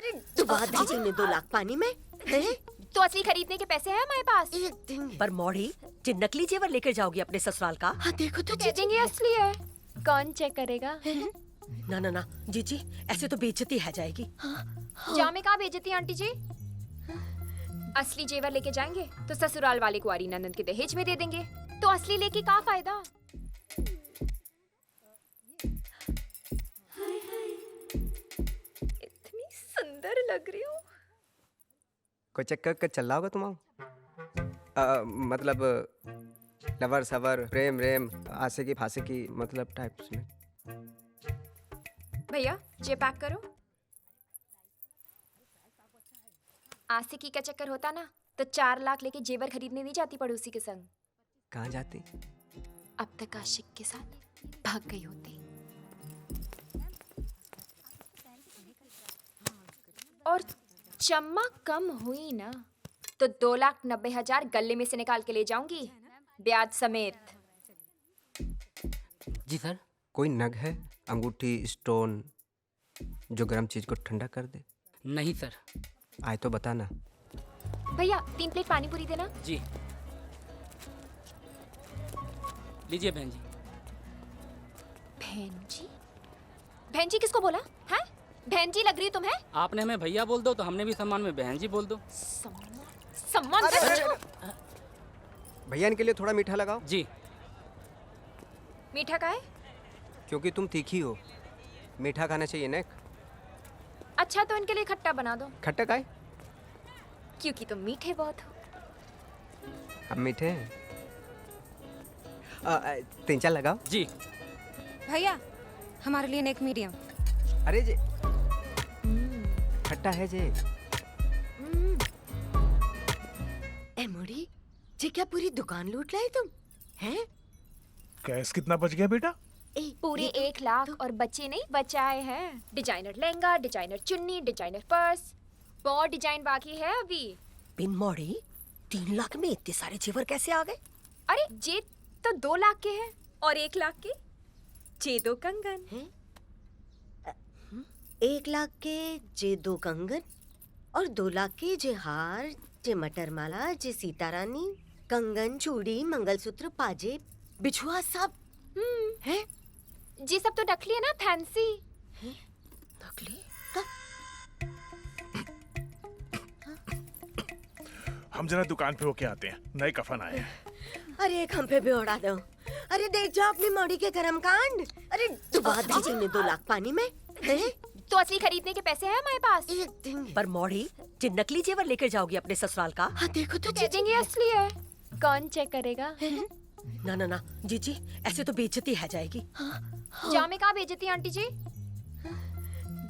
अरे डुबा दीजिए ने 2 लाख पानी में हैं? तो असली खरीदने के पैसे हैं हमारे पास। एक दिन पर मौड़ी, जो नकली जेवर लेकर जाओगी अपने ससुराल का? हाँ देखो तो कह देंगे असली है। कौन चेक करेगा? ना ना ना जीजी, ऐसे तो बेइज्जती है जाएगी। जामे कहाँ बेइज्जती आंटी जी? असली जेवर लेके जाएंगे तो ससुराल वाले कुंवारी ननद के दहेज में दे देंगे, तो असली लेके क्या फायदा? इतनी सुंदर लग रही हूँ। कोई चक्कर का चल रहा होगा तुम्हारा? मतलब लवर सवर प्रेम रेम आशिकी फासिकी मतलब टाइप्स में। भैया ये पैक करो। आशिकी का चक्कर होता ना तो 4 लाख लेके जेवर खरीदने नहीं जाती पड़ोसी के संग। कहाँ जाती? अब तक आशिक के साथ भाग गई होती। और चमक कम हुई ना तो 2,90,000 गले में से निकाल के ले जाऊंगी, ब्याज समेत। जी सर। कोई नग है, अंगूठी, स्टोन जो गर्म चीज को ठंडा कर दे? नहीं सर। आए तो बताना। भैया 3 प्लेट पानी पूरी देना। जी लीजिए बहन जी। बहन जी? बहन जी किसको बोला है? बहन जी लग रही हो तुम्हें? आपने हमें भैया बोल दो तो हमने भी सम्मान में बहन जी बोल दो। सम्मान कर। भैया इनके लिए थोड़ा मीठा लगाओ। जी। मीठा का है? क्योंकि तुम तीखी हो, मीठा खाना चाहिए ना। अच्छा तो इनके लिए खट्टा बना दो। खट्टा का है? क्योंकि तुम मीठे बहुत हो। अब मीठे हैं। 3-4 लगाओ। जी भैया हमारे लिए एक मीडियम। अरे जे खट्टा है जे। ए मोड़ी, जे क्या पूरी दुकान लूट लाए तुम हैं? कैश कितना बच गया बेटा? पूरे 1 लाख और बच्चे नहीं बचाए हैं। डिजाइनर लहंगा, डिजाइनर चुन्नी, डिजाइनर पर्स, बहुत डिजाइन बाकी है अभी। बिन मौड़ी, 3 लाख में इतने सारे जेवर कैसे आ गए? अरे जे तो 2 लाख के हैं और 1 लाख के जे 2 कंगन। 1 लाख के जे 2 कंगन और 2 लाख के जे हार, जे मटर माला, जे सीता रानी, कंगन, चूड़ी, मंगलसूत्र, पाजे, बिछुआ सब हैं? जी सब तो नकली है ना, फैंसी। नकली? हम जरा दुकान पे होके आते हैं, नए कफन आए हैं। अरे एक हम पे भी उड़ा दो। अरे देख जाओ अपनी मौड़ी के कर्म कांड। अरे डुबा दीजिए ने 2 लाख पानी में हैं? तो असली खरीदने के पैसे हैं हमारे पास। एक दिन पर मौड़ी, जो नकली जेवर लेकर जाओगी अपने ससुराल का? हाँ देखो तो कह देंगे असली है। कौन चेक करेगा? ना ना ना जीजी, ऐसे तो बेइज्जती है जाएगी। जामे कहाँ बेइज्जती आंटी जी?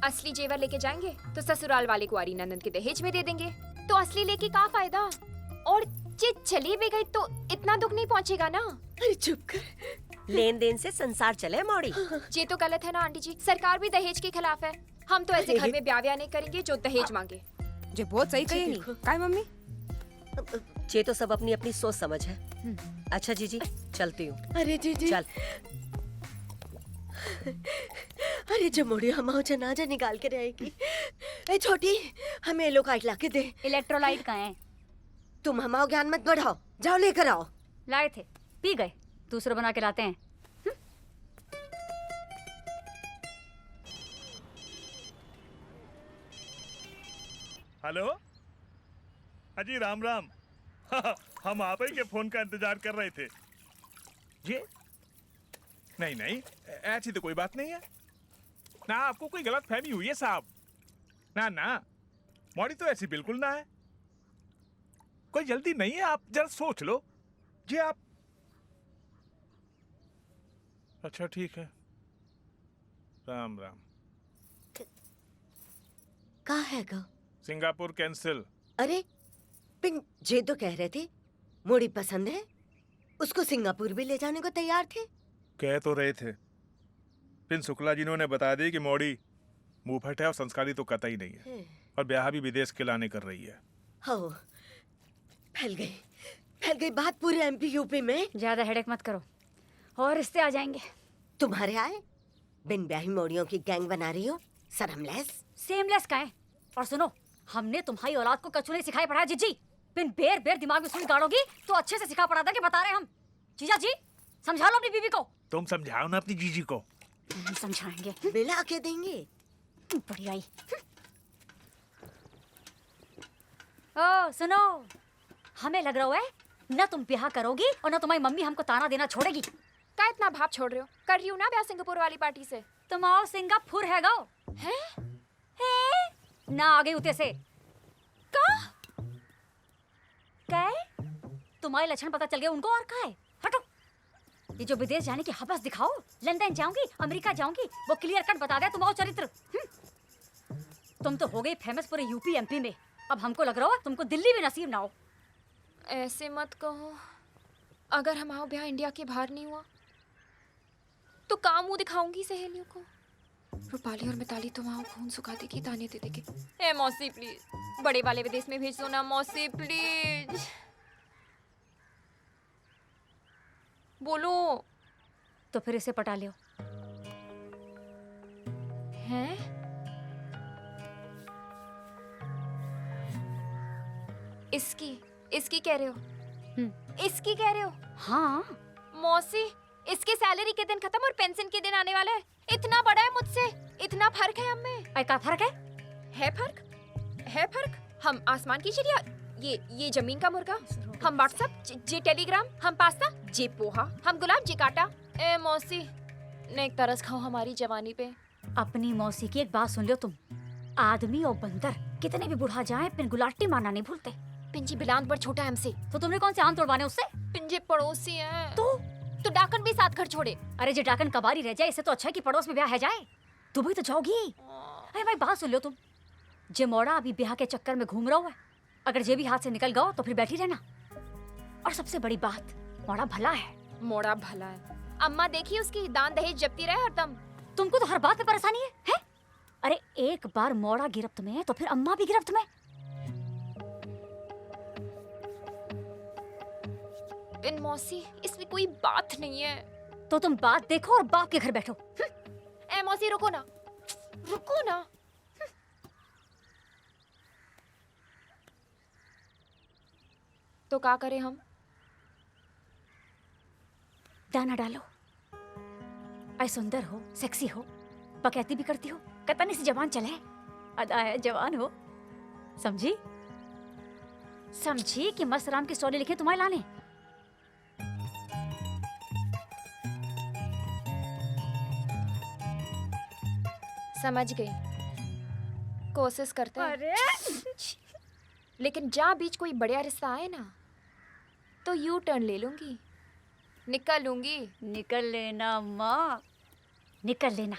असली जेवर लेके जाएंगे तो ससुराल वाले कुंवारी ननद के दहेज में दे देंगे, तो असली लेके क्या फायदा? और जे चली भी गई तो इतना दुख नहीं पहुंचेगा ना। अरे चुप कर। लेन देन से संसार चले मौड़ी। ये तो गलत है ना आंटी जी। सरकार भी दहेज के खिलाफ है। हम तो ऐसे घर में ब्याह नहीं करेंगे जो दहेज मांगे। जो बहुत सही कही नहीं काय मम्मी? ये तो सब अपनी अपनी सोच समझ है। अच्छा जीजी, चलती हूँ। अरे जीजी चल। अरे जमोड़ी हम जनाजा निकाल के रहेगी। ए छोटी, हमें लो काट ला के दे। इलेक्ट्रोलाइट कहाँ है? तुम हमारा ज्ञान मत बढ़ाओ, जाओ लेकर आओ। लाए थे, पी गए, दूसरा बना के लाते हैं। हेलो अजी, राम राम। हम आप ही के फोन का इंतजार कर रहे थे। ये नहीं नहीं, ऐसी तो कोई बात नहीं है ना। आपको कोई गलत फहमी हुई है साहब। ना ना, मौड़ी तो ऐसी बिल्कुल ना है। कोई जल्दी नहीं है, आप जरा सोच लो। जी आप अच्छा ठीक है। राम राम। कहाँ है गो? Singapore cancel. अरे पिन जे तो कह रहे थे मोड़ी पसंद है, उसको सिंगापुर भी ले जाने को तैयार थे। कह तो रहे थे, फिर शुक्ला जी ने बता दी कि मौड़ी मुंहफट है और संस्कारी तो कतई नहीं है, और ब्याह भी विदेश के लाने कर रही है। हो फैल गई बात पूरे एमपी यूपी में। ज्यादा हेडेक मत करो और रिश्ते आ जाएंगे। तुम्हारे आए बिन ब्याही मोड़ियों की गैंग बना रही हो, शर्मलेस। सेमलेस का है, और सुनो, हमने तुम्हारी औलाद को कछु नहीं सिखाई पढ़ाया जीजी। बिन बेर बेर दिमाग में सुई गाड़ोगी तो अच्छे से सिखा पढ़ा के बता रहे हम। जीजा जी, समझा लो अपनी बीवी को। तुम समझाओ ना अपनी जीजी को। हम समझाएंगे। मिला के देंगे। बढ़िया ही। ओ सुनो, हमें लग रहा है न तुम ब्याह करोगी और न तुम्हारी मम्मी हमको ताना देना छोड़ेगी। का इतना भाप छोड़ रहे हो? कर रही हूँ ना ब्याह सिंगापुर वाली पार्टी से। तुम आओ सिंगापुर है गाओ हैं? है ना आगे उते से का काय तुम्हारे लक्षण पता चल गए उनको और का है। हटो। ये जो विदेश जाने की हवस दिखाओ, लंदन जाऊंगी, अमेरिका जाऊंगी, वो क्लियर कट बता दे तुम्हारा चरित्र। तुम तो हो गई फेमस पूरे यूपी एमपी में। अब हमको लग रहा हो तुमको दिल्ली भी नसीब ना हो। ऐसे मत कहो। अगर हमारा ब्याह इंडिया के बाहर नहीं हुआ तो काम मुंह दिखाऊंगी सहेलियों को। रूपाली और मिताली तो वहाँ खून सुखा देगी, ताने दे देगी। ए मौसी प्लीज, बड़े वाले विदेश में भेज दो ना मौसी प्लीज। बोलो। तो फिर इसे पटा लियो। हैं? इसकी कह रहे हो? इसकी कह रहे हो? हाँ मौसी, इसकी सैलरी के दिन खत्म और पेंशन के दिन आने वाला है। इतना बड़ा है मुझसे, इतना फर्क है हम में। का फर्क है? है फर्क, है फर्क। हम आसमान की चिड़िया, ये जमीन का मुर्गा। हम व्हाट्सएप, जे टेलीग्राम। हम पास्ता, जे पोहा। हम गुलाब, जे काटा। ए मौसी, ने एक तरस खाओ हमारी जवानी पे। अपनी मौसी की एक बात सुन लो तुम। आदमी और बंदर कितने भी बुढ़ा जाए पिन गुलाटी मारना नहीं भूलते। पिंजी बिलान पर छोटा हमसे। तो तुमने कौन से आम तोड़वाने उससे? पिंजे पड़ोसी हैं। तो डाकन भी साथ घर छोड़े। अरे जे डाकन कबारी रह जाए, इससे तो अच्छा है कि पड़ोस में ब्याह है जाए। दुबई तो जाओगी। अरे भाई बात सुन लो तुम। जे मोड़ा अभी ब्याह के चक्कर में घूम रहा है, अगर जे भी हाथ से निकल गया तो फिर बैठी रहना। और सबसे बड़ी बात, मोड़ा भला है। मोड़ा भला है। अम्मा देखी उसकी दान दहेज जपती रहे हरदम। तुमको तो हर बात में परेशानी है? अरे एक बार मोड़ा गिरफ्त में तो फिर अम्मा भी गिरफ्त में। इन मौसी, इसमें कोई बात नहीं है। तो तुम बात देखो और बाप के घर बैठो। ए मौसी रुको ना, रुको ना। तो क्या करें हम? दाना डालो। आई सुंदर हो, सेक्सी हो, बकैती भी करती हो, कतनी सी जवान चले, अदा है जवान हो। समझी? समझी कि मस्त राम की स्टोरी लिखे तुम्हारे लाने। समझ गई, कोशिश करते हैं। अरे लेकिन जहाँ बीच कोई बढ़िया रिश्ता आए ना, तो यू टर्न ले लूंगी, निकल लूंगी। निकल लेना माँ, निकल लेना।